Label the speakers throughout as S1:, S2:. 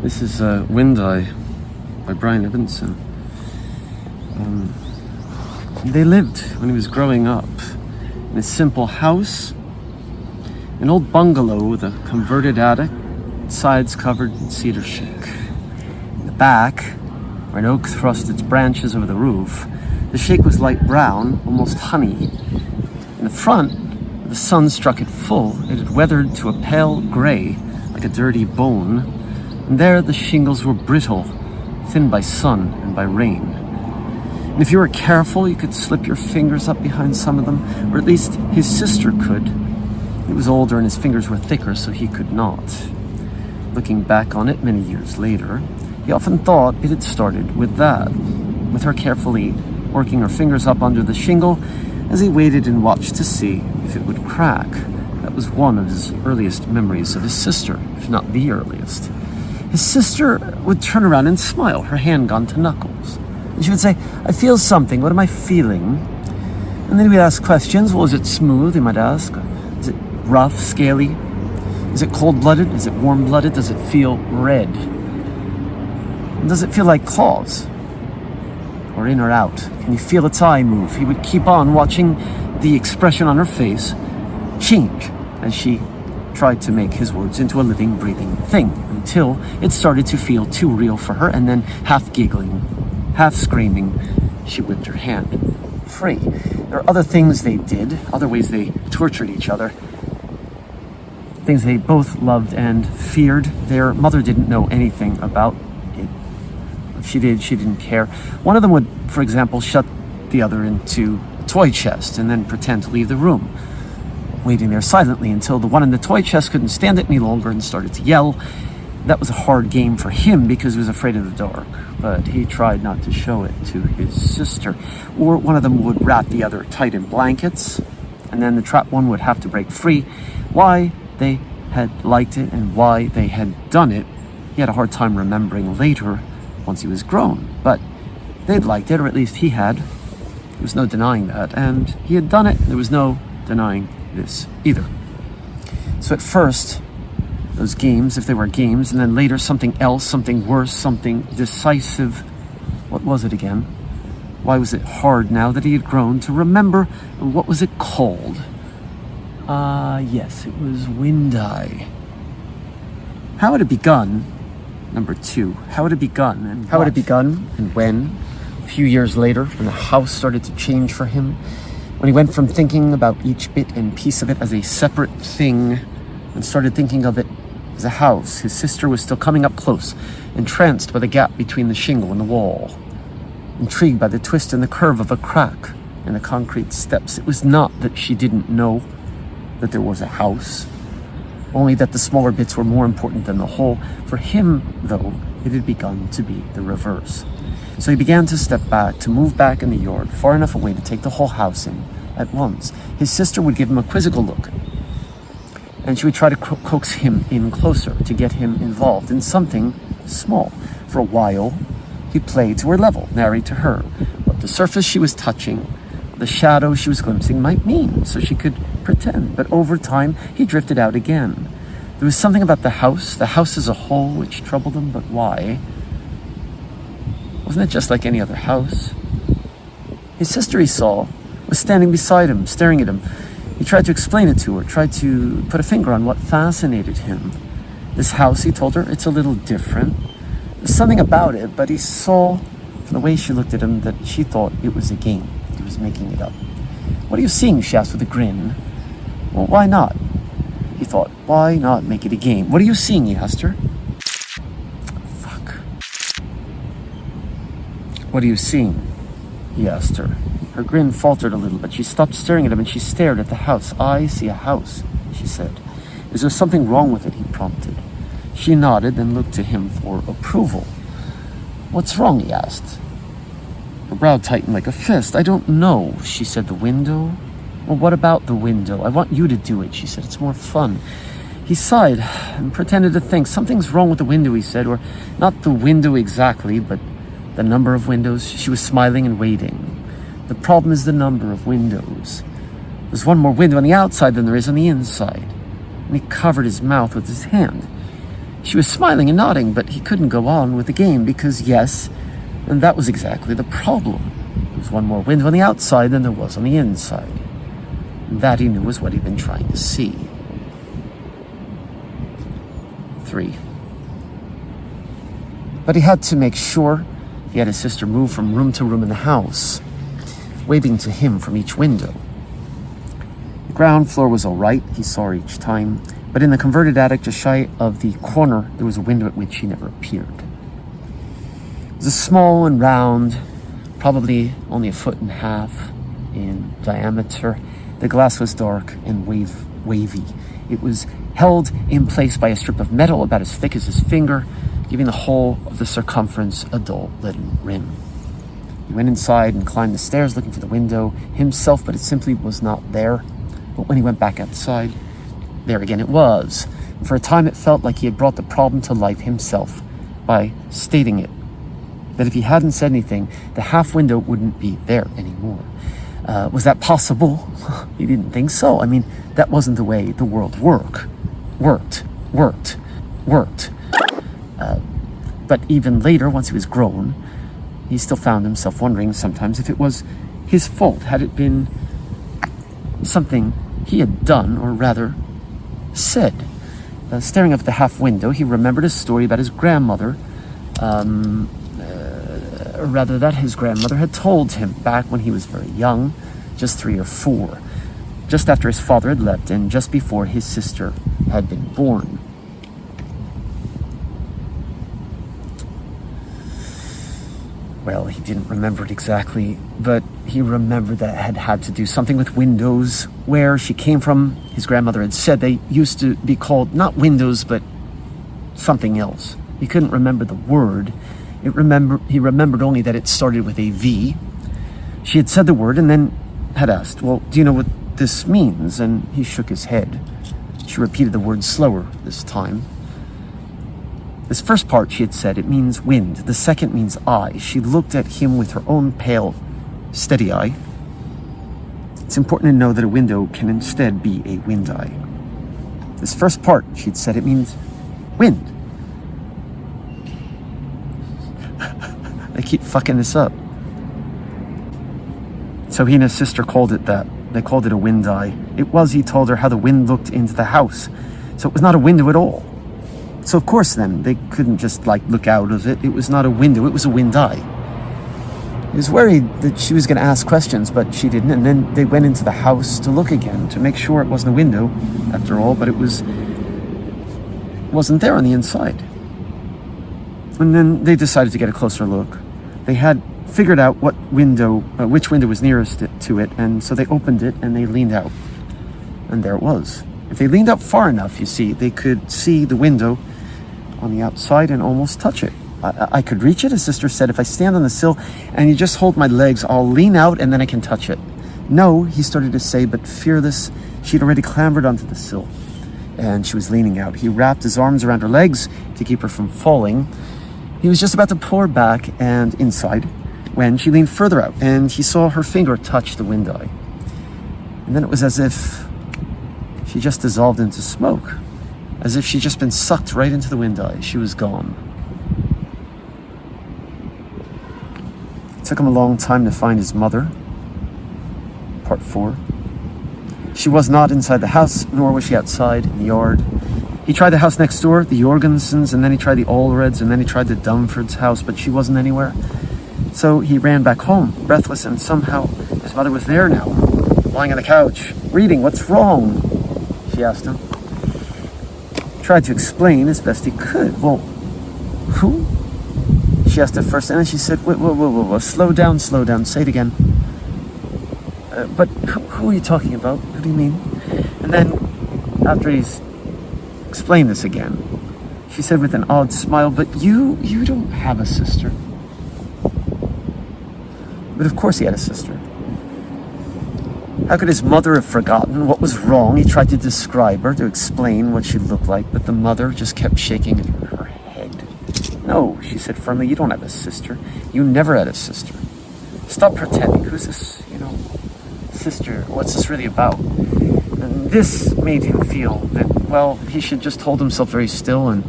S1: This is Windeye by Brian Evenson. They lived, when he was growing up, in a simple house, an old bungalow with a converted attic, sides covered in cedar shake. In the back, where an oak thrust its branches over the roof, the shake was light brown, almost honey. In the front, where the sun struck it full, it had weathered to a pale gray, like a dirty bone, and there the shingles were brittle, thinned by sun and by rain. And if you were careful, you could slip your fingers up behind some of them, or at least his sister could. He was older and his fingers were thicker, so he could not. Looking back on it many years later, he often thought it had started with that, with her carefully working her fingers up under the shingle as he waited and watched to see if it would crack. That was one of his earliest memories of his sister, if not the earliest. His sister would turn around and smile, her hand gone to knuckles. And she would say, "I feel something, what am I feeling?" And then he would ask questions. Well, is it smooth, he might ask. Is it rough, scaly? Is it cold-blooded? Is it warm-blooded? Does it feel red? And does it feel like claws? Or in or out? Can you feel its eye move? He would keep on watching the expression on her face change as she tried to make his words into a living, breathing thing, until it started to feel too real for her, and then half giggling, half screaming, she whipped her hand free. There are other things they did, other ways they tortured each other, things they both loved and feared. Their mother didn't know anything about it. If she did, she didn't care. One of them would, for example, shut the other into a toy chest and then pretend to leave the room, waiting there silently until the one in the toy chest couldn't stand it any longer and started to yell. That was a hard game for him because he was afraid of the dark, but he tried not to show it to his sister. Or one of them would wrap the other tight in blankets, and then the trapped one would have to break free. Why they had liked it and why they had done it, he had a hard time remembering later once he was grown. But they'd liked it, or at least he had. There was no denying that, and he had done it. There was no denying this either. So at first, those games, if they were games, and then later something else, something worse, something decisive. What was it again? Why was it hard now that he had grown to remember? What was it called? Yes, it was Windeye. How had it begun? Number 2. How had it begun? And how had it begun? And when? A few years later, when the house started to change for him, when he went from thinking about each bit and piece of it as a separate thing and started thinking of it as a house, his sister was still coming up close, entranced by the gap between the shingle and the wall, intrigued by the twist and the curve of a crack in the concrete steps. It was not that she didn't know that there was a house, only that the smaller bits were more important than the whole. For him, though, it had begun to be the reverse. So he began to step back, to move back in the yard, far enough away to take the whole house in at once. His sister would give him a quizzical look, and she would try to coax him in closer, to get him involved in something small. For a while, he played to her level, narrate to her what the surface she was touching, the shadow she was glimpsing might mean, so she could pretend. But over time, he drifted out again. There was something about the house as a whole, which troubled him, but why? Wasn't it just like any other house? His sister, he saw, was standing beside him, staring at him. He tried to explain it to her, tried to put a finger on what fascinated him. This house, he told her, it's a little different. There's something about it, but he saw from the way she looked at him that she thought it was a game. He was making it up. "What are you seeing?" she asked with a grin. "Well, why not?" He thought, why not make it a game? "What are you seeing?" he asked her. Fuck. "What are you seeing?" he asked her. Her grin faltered a little, but she stopped staring at him and she stared at the house. "I see a house," she said. "Is there something wrong with it?" he prompted. She nodded and looked to him for approval. "What's wrong?" he asked. Her brow tightened like a fist. "I don't know," she said. "The window?" "Well, what about the window?" "I want you to do it," she said. "It's more fun." He sighed and pretended to think. "Something's wrong with the window," he said. "Or not the window exactly, but the number of windows." She was smiling and waiting. "The problem is the number of windows. There's one more window on the outside than there is on the inside." And he covered his mouth with his hand. She was smiling and nodding, but he couldn't go on with the game because, yes, and that was exactly the problem. There was one more window on the outside than there was on the inside. And that he knew was what he'd been trying to see. 3. But he had to make sure he had his sister move from room to room in the house, waving to him from each window. The ground floor was all right, he saw her each time, but in the converted attic just shy of the corner, there was a window at which she never appeared. It was a small and round, probably only 1.5 feet in diameter. The glass was dark and wavy. It was held in place by a strip of metal about as thick as his finger, giving the whole of the circumference a dull leaden rim. He went inside and climbed the stairs looking for the window himself, but it simply was not there. But when he went back outside, there again it was. And for a time it felt like he had brought the problem to life himself by stating it. That if he hadn't said anything, the half window wouldn't be there anymore. Was that possible? He didn't think so. I mean, that wasn't the way the world worked. But even later, once he was grown, he still found himself wondering sometimes if it was his fault. Had it been something he had done, or rather said? Staring up at the half window, he remembered a story about his grandmother, or rather that his grandmother had told him back when he was very young, just 3 or 4, just after his father had left and just before his sister had been born. Well, he didn't remember it exactly, but he remembered that it had to do something with windows. Where she came from, his grandmother had said they used to be called not windows, but something else. He couldn't remember the word. He remembered only that it started with a V. She had said the word and then had asked, "Well, do you know what this means?" And he shook his head. She repeated the word slower this time. This first part, she had said, it means wind. The second means eye. She looked at him with her own pale, steady eye. It's important to know that a window can instead be a Windeye. This first part, she'd said, it means wind. I keep fucking this up. So he and his sister called it that. They called it a Windeye. It was, he told her, how the wind looked into the house. So it was not a window at all. So of course then, they couldn't just look out of it. It was not a window, it was a Windeye. He was worried that she was going to ask questions, but she didn't. And then they went into the house to look again, to make sure it wasn't a window, after all, but it wasn't there on the inside. And then they decided to get a closer look. They had figured out which window was nearest to it, and so they opened it and they leaned out. And there it was. If they leaned out far enough, you see, they could see the window on the outside and almost touch it. I could reach it, his sister said. If I stand on the sill and you just hold my legs, I'll lean out and then I can touch it. No, he started to say, but fearless, she'd already clambered onto the sill and she was leaning out. He wrapped his arms around her legs to keep her from falling. He was just about to pull her back and inside when she leaned further out and he saw her finger touch the Windeye. And then it was as if she just dissolved into smoke, as if she'd just been sucked right into the Windeye. She was gone. It took him a long time to find his mother. Part 4. She was not inside the house, nor was she outside in the yard. He tried the house next door, the Jorgensens, and then he tried the Allreds, and then he tried the Dumford's house, but she wasn't anywhere. So he ran back home, breathless, and somehow his mother was there now, lying on the couch, reading. "What's wrong?" she asked him. He tried to explain as best he could. "Well, who?" she asked at first, and then she said, whoa, slow down, say it again. But who are you talking about? What do you mean? And then, after he's explained this again, she said with an odd smile, "But you don't have a sister." But of course he had a sister. How could his mother have forgotten what was wrong? He tried to describe her, to explain what she looked like, but the mother just kept shaking her head. "No," she said firmly, "you don't have a sister. You never had a sister. Stop pretending. Who's this, sister? What's this really about?" And this made him feel that, well, he should just hold himself very still and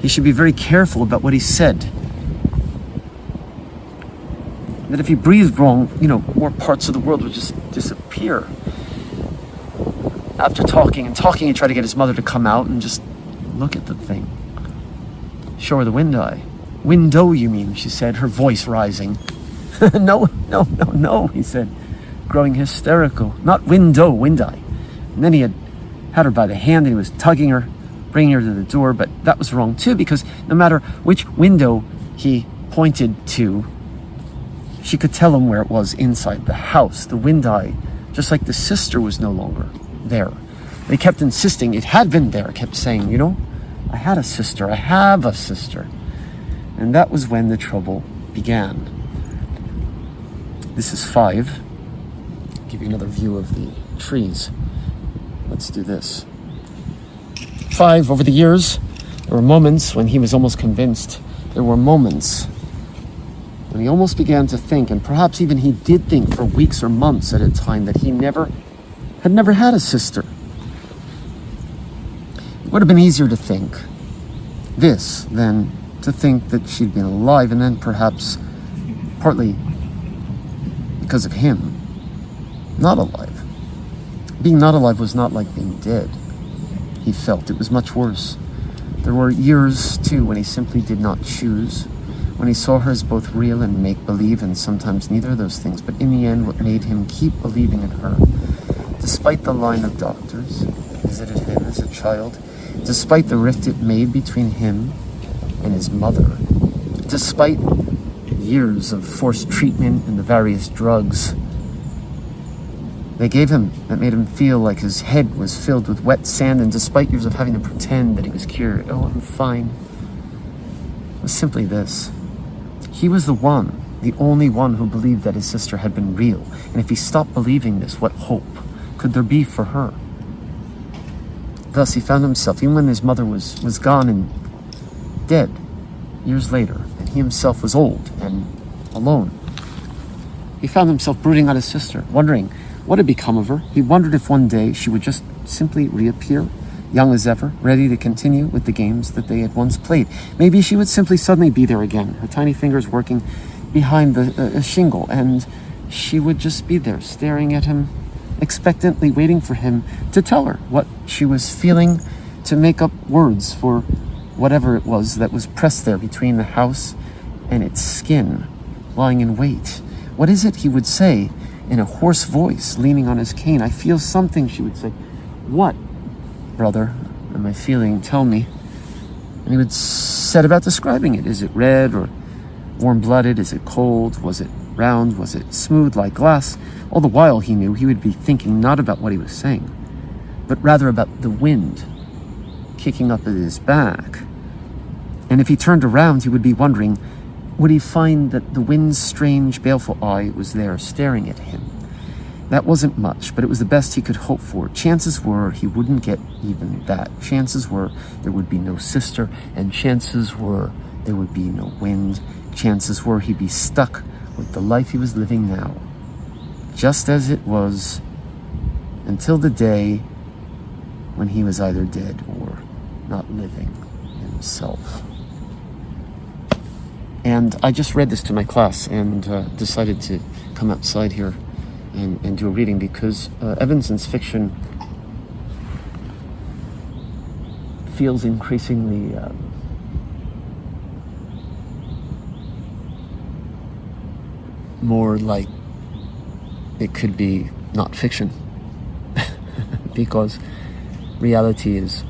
S1: he should be very careful about what he said. That if he breathed wrong, more parts of the world would just disappear. After talking, he tried to get his mother to come out and just look at the thing. Show her the Windeye. Window, you mean, she said, her voice rising. No, he said, growing hysterical. Not window, Windeye. And then he had her by the hand and he was tugging her, bringing her to the door, but that was wrong too, because no matter which window he pointed to, she could tell him where it was inside the house. The Windeye, just like the sister, was no longer there. They kept insisting it had been there, kept saying, I had a sister, I have a sister. And that was when the trouble began. This is 5. I'll give you another view of the trees. Let's do this. 5, over the years, there were moments when he was almost convinced. There were moments when he almost began to think, and perhaps even he did think for weeks or months at a time, that he had never had a sister. It would have been easier to think this than to think that she'd been alive, and then perhaps partly because of him not alive. Being not alive was not like being dead. He felt it was much worse. There were years too when he simply did not choose, when he saw her as both real and make-believe, and sometimes neither of those things, but in the end what made him keep believing in her, despite the line of doctors visited him as a child, despite the rift it made between him and his mother, despite years of forced treatment and the various drugs they gave him that made him feel like his head was filled with wet sand, and despite years of having to pretend that he was cured, I'm fine, it was simply this. He was the only one who believed that his sister had been real, and if he stopped believing this, what hope could there be for her? Thus he found himself, even when his mother was gone and dead years later, and he himself was old and alone, he found himself brooding on his sister, wondering what had become of her. He wondered if one day she would just simply reappear, young as ever, ready to continue with the games that they had once played. Maybe she would simply suddenly be there again, her tiny fingers working behind the shingle, and she would just be there, staring at him, expectantly waiting for him to tell her what she was feeling, to make up words for whatever it was that was pressed there between the house and its skin, lying in wait. What is it he would say in a hoarse voice, leaning on his cane? I feel something, she would say. What, brother, am I feeling? Tell me. And he would set about describing it. Is it red or warm-blooded? Is it cold? Was it round? Was it smooth like glass? All the while, he knew he would be thinking not about what he was saying, but rather about the wind kicking up at his back. And if he turned around, he would be wondering, would he find that the wind's strange, baleful eye was there staring at him? That wasn't much, but it was the best he could hope for. Chances were he wouldn't get even that. Chances were there would be no sister, and chances were there would be no wind. Chances were he'd be stuck with the life he was living now, just as it was until the day when he was either dead or not living himself. And I just read this to my class and decided to come outside here and do a reading, because Evenson's fiction feels increasingly more like it could be not fiction, because reality is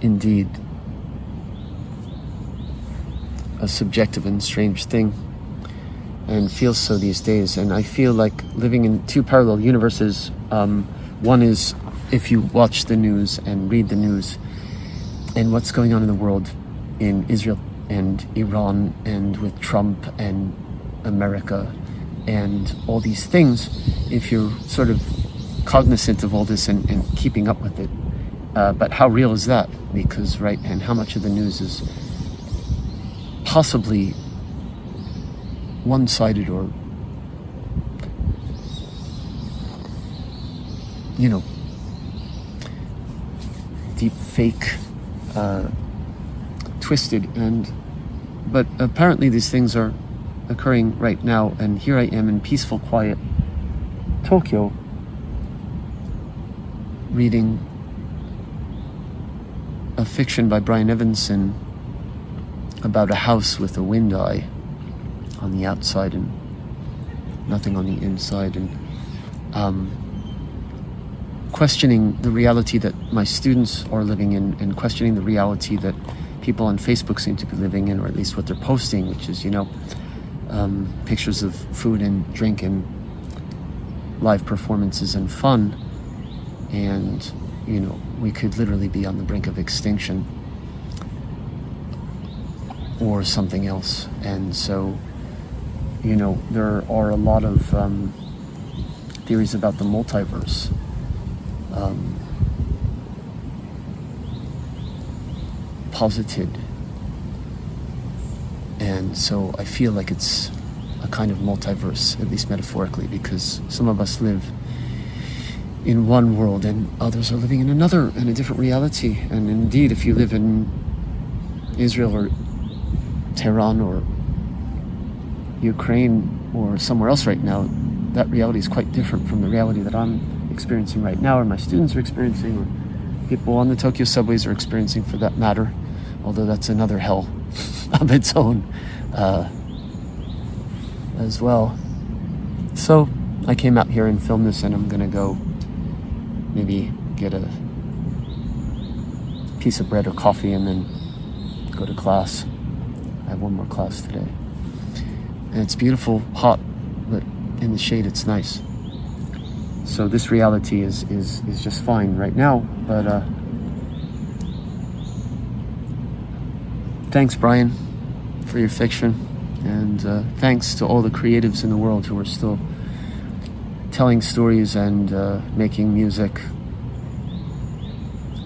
S1: indeed a subjective and strange thing, and feels so these days. And I feel like living in two parallel universes. One is, if you watch the news and read the news and what's going on in the world, in Israel and Iran, and with Trump and America and all these things, if you're sort of cognizant of all this and keeping up with it, but how real is that? Because, right, and how much of the news is possibly one-sided, or deep fake twisted, but apparently these things are occurring right now, and here I am in peaceful, quiet Tokyo, reading a fiction by Brian Evenson about a house with a Windeye on the outside and nothing on the inside, and questioning the reality that my students are living in, and questioning the reality that people on Facebook seem to be living in, or at least what they're posting, which is, pictures of food and drink and live performances and fun. And, we could literally be on the brink of extinction or something else. And so, there are a lot of theories about the multiverse. Posited, and so I feel like it's a kind of multiverse, at least metaphorically, because some of us live in one world and others are living in another, in a different reality. And indeed, if you live in Israel or Tehran or Ukraine or somewhere else right now, that reality is quite different from the reality that I'm experiencing right now, or my students are experiencing, or people on the Tokyo subways are experiencing, for that matter, although that's another hell of its own as well. So I came out here and filmed this, and I'm gonna go maybe get a piece of bread or coffee and then go to class. I have one more class today. And it's beautiful, hot, but in the shade it's nice. So this reality is just fine right now, but thanks, Brian, for your fiction, and thanks to all the creatives in the world who are still telling stories and making music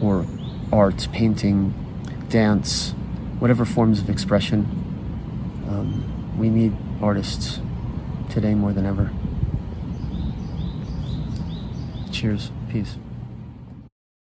S1: or art, painting, dance, whatever forms of expression. We need artists today more than ever. Cheers. Peace.